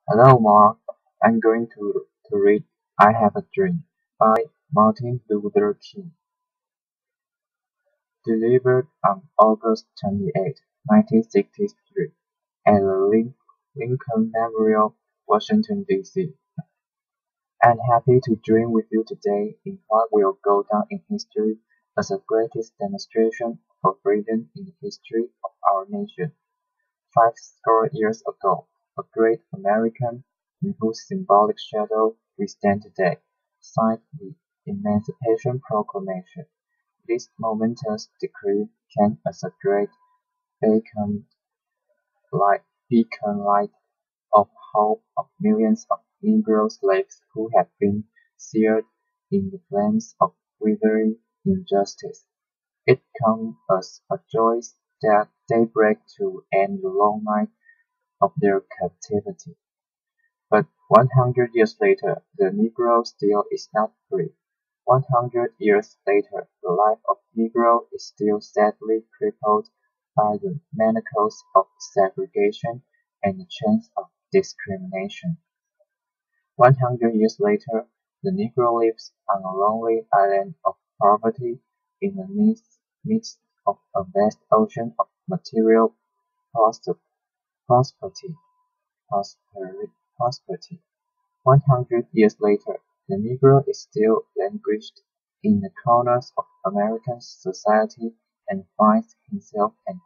Hello, Mark. I'm going to read I Have a Dream by Martin Luther King, delivered on August 28, 1963, at the Lincoln Memorial, Washington, D.C. I'm happy to dream with you today in what will go down in history as the greatest demonstration for freedom in the history of our nation. 50 years ago, a great American, in whose symbolic shadow we stand today, signed the Emancipation Proclamation. This momentous decree came as a great beacon light of hope of millions of Negro slaves who had been seared in the flames of withering injustice. It comes as a joyous daybreak to end the long night of their captivity. But 100 years later, the Negro still is not free. 100 years later, the life of Negro is still sadly crippled by the manacles of segregation and the chains of discrimination. 100 years later, the Negro lives on a lonely island of poverty in the midst of a vast ocean of material prosperity. prosperity. 100 years later, the Negro is still languished in the corners of American society and finds himself an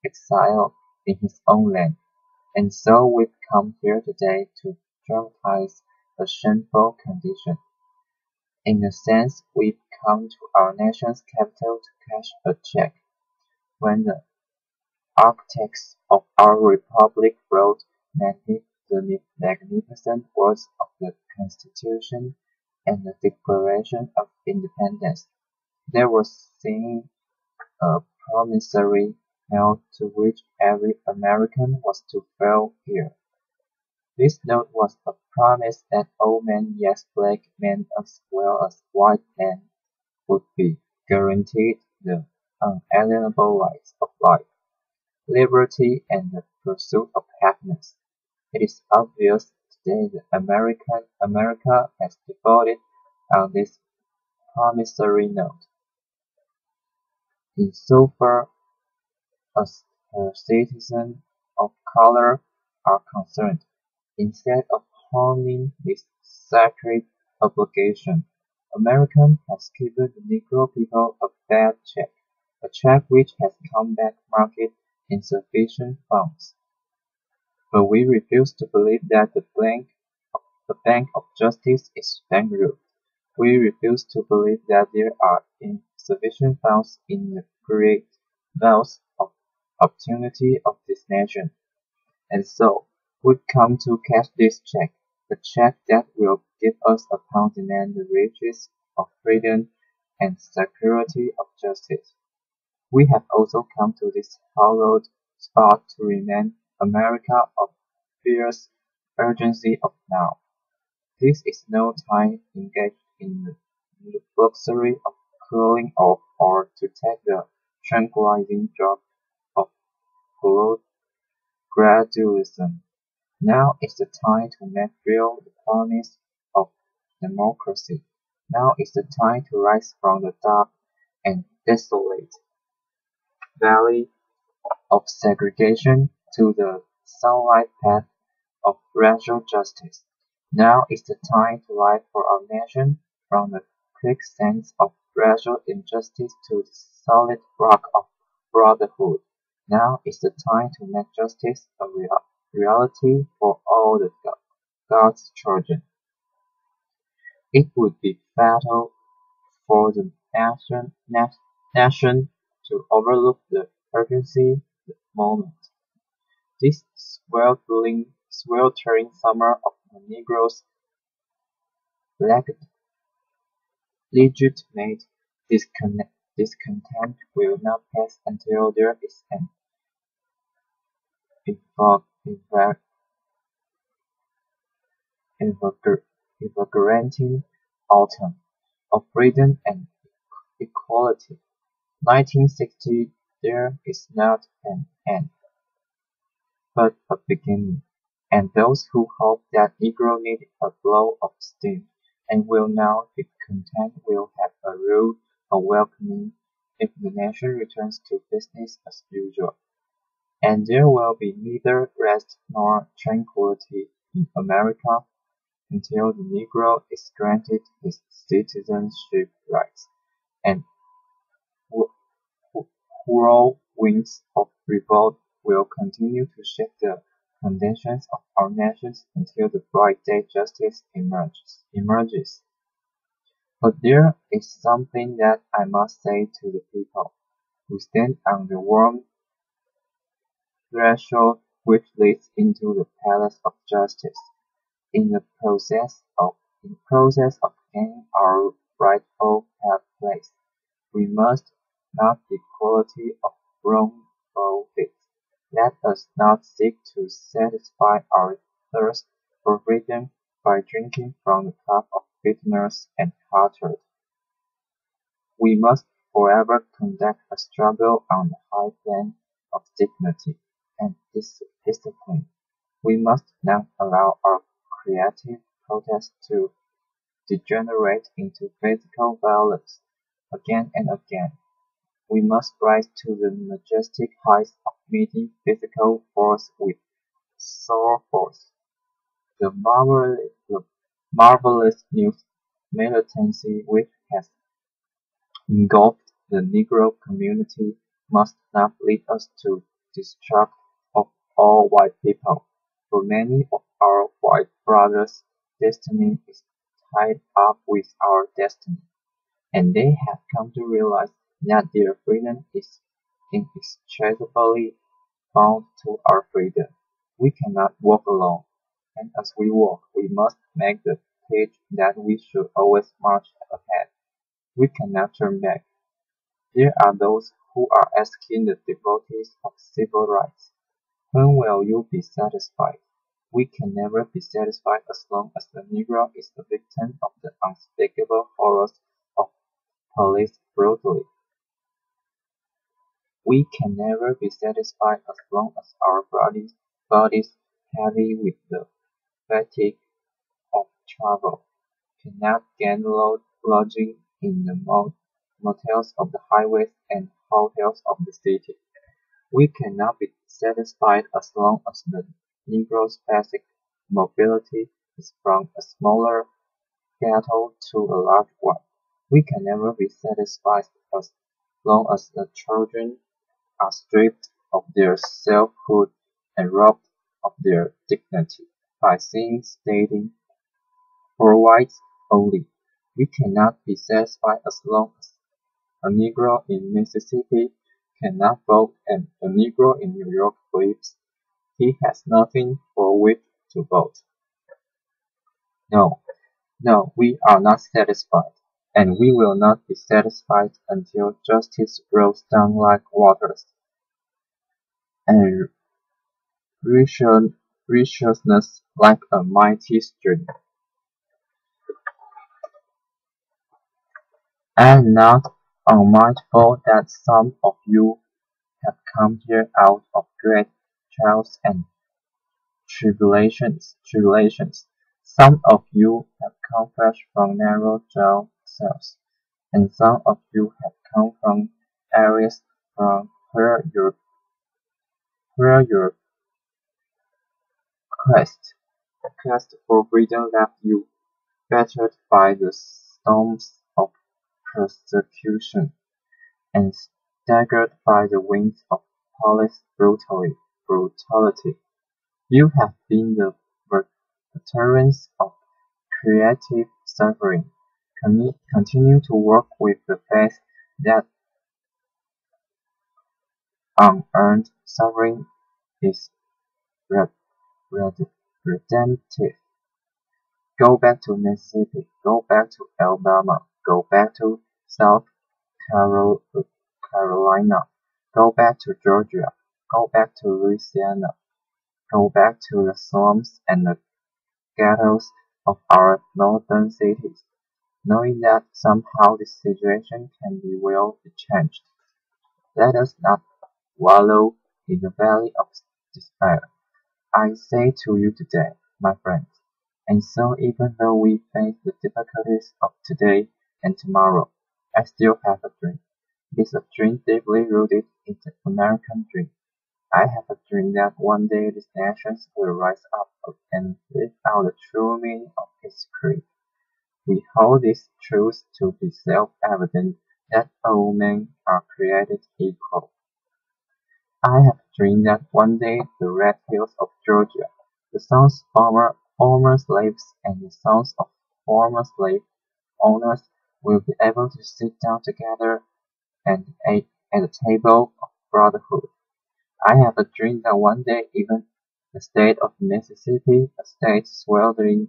exile in his own land. And so we've come here today to dramatize a shameful condition. In a sense, we've come to our nation's capital to cash a check. When the architects of our republic wrote the magnificent words of the Constitution and the Declaration of Independence, they were singing a promissory note to which every American was to follow here. This note was a promise that all men, yes, black men as well as white men, would be guaranteed the unalienable rights of life, liberty, and the pursuit of happiness. It is obvious today that America has defaulted on this promissory note, insofar as her citizens of color are concerned. Instead of honoring this sacred obligation, America has given the Negro people a bad check, a check which has come back marked insufficient funds. But we refuse to believe that the bank of justice is bankrupt. We refuse to believe that there are insufficient funds in the great wealth of opportunity of this nation. And so, we've come to cash this check, a check that will give us upon demand the riches of freedom and security of justice. We have also come to this hallowed spot to remind America of fierce urgency of now. This is no time engaged in the luxury of cooling off or to take the tranquilizing drug of gradualism. Now is the time to make real the promise of democracy. Now is the time to rise from the dark and desolate valley of segregation to the sunlight path of racial justice. Now is the time to rise for our nation from the quicksands of racial injustice to the solid rock of brotherhood. Now is the time to make justice a reality for all the God's children. It would be fatal for the nation to overlook the urgency of the moment. This sweltering summer of the Negroes' legitimate discontent will not pass until there is an invigorating autumn of freedom and equality. 1960 there is not an end, but a beginning. and those who hoped that Negro needed a blow of steam, and will now be content will have a rude awakening if the nation returns to business as usual. And there will be neither rest nor tranquility in America until the Negro is granted his citizenship rights, and wh- whirlwinds of revolt will continue to shake the foundations of our nations until the bright day justice emerges. But there is something that I must say to the people who stand on the warm threshold which leads into the palace of justice. In the process of gaining our rightful place, we must not equality of wrongful deeds. Let us not seek to satisfy our thirst for freedom by drinking from the cup of bitterness and hatred. We must forever conduct a struggle on the high plane of dignity and discipline. We must not allow our creative protest to degenerate into physical violence again and again. We must rise to the majestic heights of meeting physical force with soul force. The marvelous new militancy which has engulfed the Negro community must not lead us to distrust of all white people, for many of our white brothers' destiny is tied up with our destiny, and they have come to realize that their freedom is inextricably bound to our freedom. We cannot walk alone, and as we walk, we must make the pledge that we should always march ahead. We cannot turn back. There are those who are asking the devotees of civil rights, when will you be satisfied? We can never be satisfied as long as the Negro is the victim of the unspeakable horrors of police brutality. We can never be satisfied as long as our bodies heavy with the fatigue of travel, cannot gain lodging in the motels of the highways and hotels of the city. We cannot be satisfied as long as the Negro's basic mobility is from a smaller ghetto to a large one. We can never be satisfied as long as the children are stripped of their selfhood and robbed of their dignity by seeing stating for whites only. We cannot be satisfied as long as a Negro in Mississippi cannot vote and a Negro in New York believes he has nothing for which to vote. No, no, we are not satisfied, and we will not be satisfied until justice rolls down like waters, and righteousness like a mighty stream. I am not unmindful that some of you have come here out of great trials and tribulations. Some of you have come fresh from narrow jail cells, and some of you have come from areas from where your quest for freedom left you, battered by the storms of persecution, and staggered by the winds of police brutality. You have been the veterans of creative suffering. Continue to work with the faith that unearned suffering is re- redemptive. Go back to Mississippi, go back to Alabama, go back to South Carolina, go back to Georgia, go back to Louisiana, go back to the slums and the ghettos of our northern cities, knowing that somehow the situation can well be changed. Let us not wallow in the valley of despair. I say to you today, my friends, and so even though we face the difficulties of today and tomorrow, I still have a dream. It is a dream deeply rooted in the American dream. I have a dream that one day these nations will rise up and live out the true meaning of its creed. We hold this truth to be self-evident that all men are created equal. I have dreamed that one day the red hills of Georgia, the sons of former slaves and the sons of former slave owners will be able to sit down together and eat at the table of brotherhood. I have a dream that one day even the state of Mississippi, a state sweltering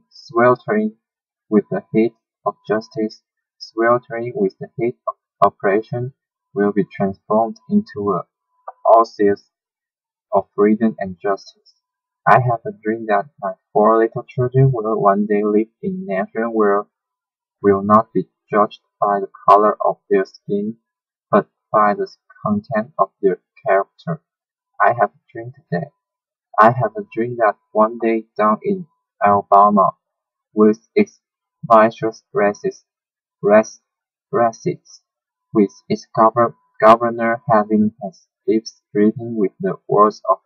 with the heat of justice, sweltering with the heat of oppression, will be transformed into a oasis of freedom and justice. I have a dream that my four little children will one day live in a nation where will not be judged by the color of their skin, but by the content of their character. I have a dream today. I have a dream that one day down in Alabama, with its vicious racists, with its governor having his lips dripping with the words of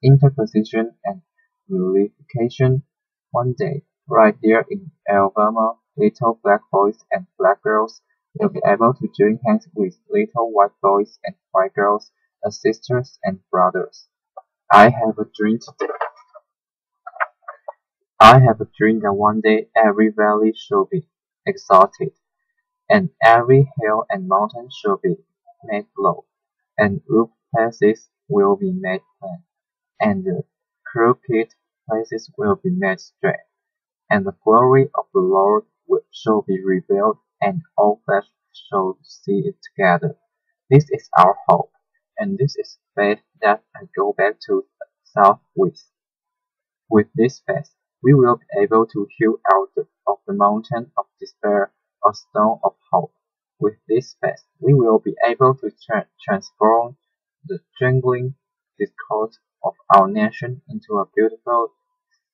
interposition and nullification, one day, right there in Alabama, little black boys and black girls will be able to join hands with little white boys and white girls as sisters and brothers. I have a dream today. I have a dream that one day every valley shall be exalted, and every hill and mountain shall be made low, and rough places will be made plain, and the crooked places will be made straight, and the glory of the Lord shall be revealed, and all flesh shall see it together. This is our hope, and this is faith that I go back to south with. With this faith, we will be able to hew out of the mountain of despair a stone of hope. With this faith, we will be able to transform the jangling discord of our nation into a beautiful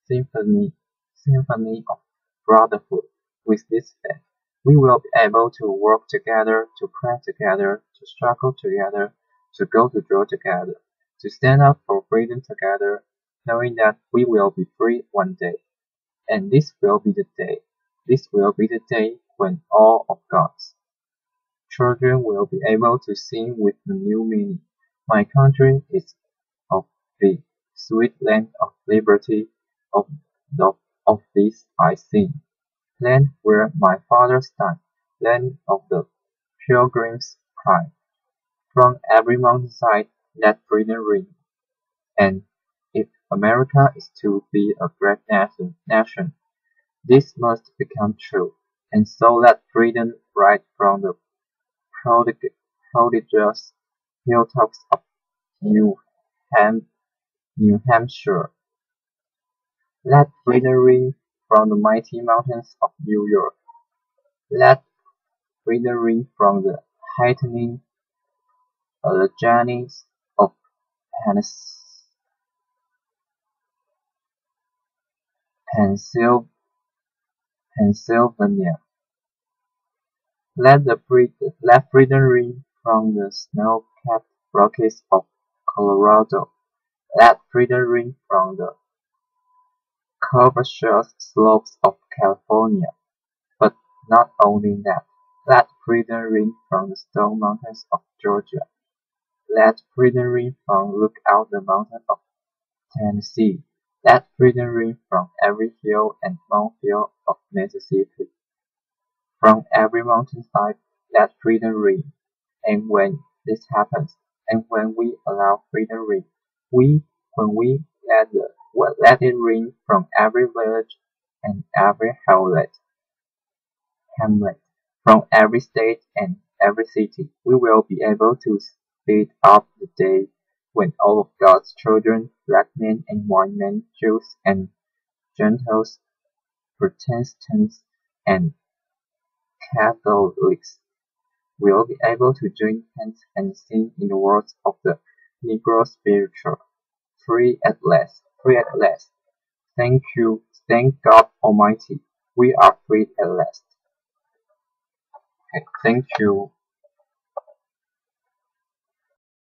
symphony, symphony of brotherhood. With this faith, we will be able to work together, to pray together, to struggle together, to go to jail together, to stand up for freedom together, knowing that we will be free one day. And this will be the day. This will be the day when all of God's children will be able to sing with the new meaning. My country is of the sweet land of liberty, of, the, of this I sing. Land where my fathers died, land of the pilgrim's pride. From every mountainside let freedom ring. And if America is to be a great nation, this must become true. And so let freedom rise from the prodigious hilltops of New, Ham- New Hampshire. Let freedom ring from the mighty mountains of New York. Let freedom ring from the heightening Alleghanies of Pennsylvania. Pennsylvania. Let freedom ring from the snow-capped Rockies of Colorado. Let freedom ring from the curvaceous slopes of California. But not only that. Let freedom ring from the stone mountains of Georgia. Let freedom ring from Lookout the Mountain of Tennessee. Let freedom ring from every hill and molehill of Mississippi. From every mountainside let freedom ring. And when this happens, and when we allow freedom ring, when we let it ring from every village and every hamlet, from every state and every city, we will be able to speed up the day when all of God's children, black men and white men, Jews and Gentiles, Protestants and Catholics, will be able to join hands and sing in the words of the Negro spiritual. free at last, free at last. Thank you, thank God Almighty, we are free at last. Okay, thank you.